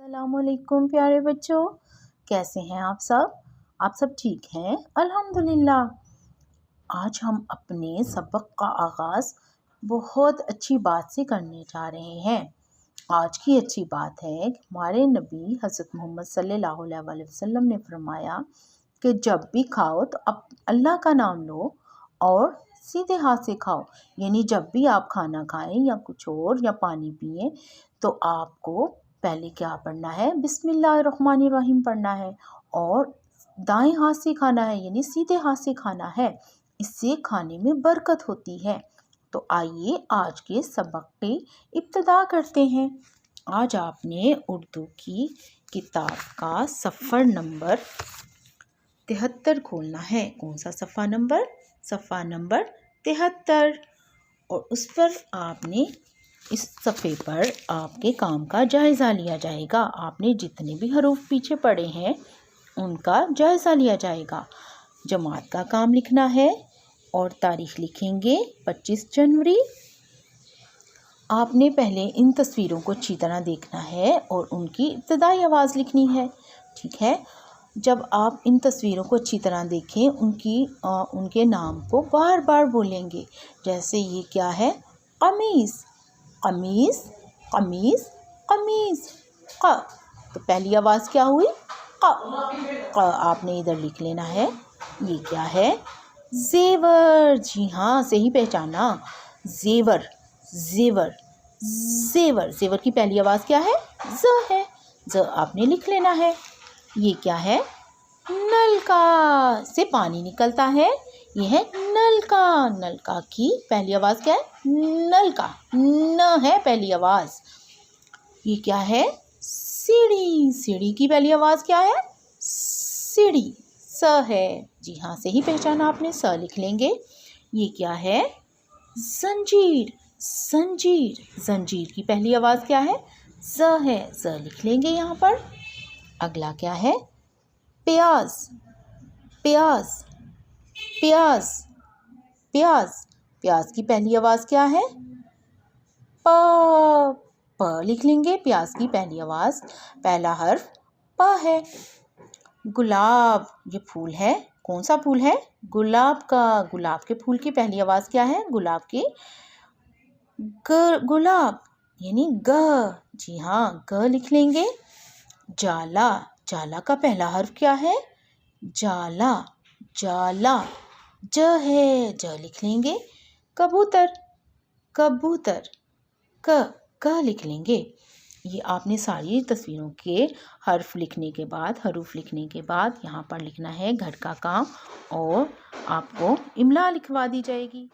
अस्सलामुअलैकुम प्यारे बच्चों, कैसे हैं आप सब? आप सब ठीक हैं? अल्हम्दुलिल्लाह। आज हम अपने सबक का आगाज़ बहुत अच्छी बात से करने जा रहे हैं। आज की अच्छी बात है कि हमारे नबी हज़रत मोहम्मद सल्लल्लाहु अलैहि वसल्लम ने फरमाया कि जब भी खाओ तो अल्लाह का नाम लो और सीधे हाथ से खाओ। यानी जब भी आप खाना खाएं या कुछ और या पानी पिएं तो आपको पहले क्या पढ़ना है? बिस्मिल्लाहिर्रहमानिर्रहीम पढ़ना है और दाएं हाथ से खाना है, यानी सीधे हाथ से खाना है। इससे खाने में बरकत होती है। तो आइए आज के सबक पे इब्तिदा करते हैं। आज आपने उर्दू की किताब का सफ़र नंबर 73 खोलना है। कौन सा सफ़ा नंबर? सफ़ा नंबर 73। और उस पर आपने इस सफ़े पर आपके काम का जायज़ा लिया जाएगा। आपने जितने भी हरूफ पीछे पढ़े हैं उनका जायज़ा लिया जाएगा। जमात का काम लिखना है और तारीख़ लिखेंगे 25 जनवरी। आपने पहले इन तस्वीरों को अच्छी तरह देखना है और उनकी इब्तिदाई आवाज़ लिखनी है, ठीक है? जब आप इन तस्वीरों को अच्छी तरह देखें उनके नाम को बार बार बोलेंगे। जैसे ये क्या है? कमीज़, कमीज़, कमीज़, कमीज़। क तो पहली आवाज़ क्या हुई? क आपने इधर लिख लेना है। ये क्या है? ज़ेवर। जी हाँ, सही पहचाना। ज़ेवर, ज़ेवर, ज़ेवर। ज़ेवर की पहली आवाज़ क्या है? ज़ है। ज़ आपने लिख लेना है। ये क्या है? नलका। से पानी निकलता है। ये है नलका। नलका की पहली आवाज़ क्या है? नलका। न है पहली आवाज़। ये क्या है? सीढ़ी। सीढ़ी की पहली आवाज़ क्या है? सीढ़ी। स है। जी हाँ, सही पहचाना आपने। स लिख लेंगे। ये क्या है? जंजीर। जंजीर। जंजीर की पहली आवाज़ क्या है? ज है। ज लिख लेंगे यहाँ पर। अगला क्या है? प्याज, प्याज, प्याज, प्याज। प्याज की पहली आवाज़ क्या है? प। प लिख लेंगे। प्याज की पहली आवाज़, पहला हर्फ प है। गुलाब, ये फूल है। कौन सा फूल है? गुलाब का। गुलाब के फूल की पहली आवाज़ क्या है? गुलाब की गुलाब, यानी ग। जी हाँ, ग लिख लेंगे। जाला। जाला का पहला हर्फ क्या है? जाला, जाला। ज है। ज लिख लेंगे। कबूतर, कबूतर। क लिख लेंगे। ये आपने सारी तस्वीरों के हरूफ लिखने के बाद यहाँ पर लिखना है घर का काम और आपको इमला लिखवा दी जाएगी।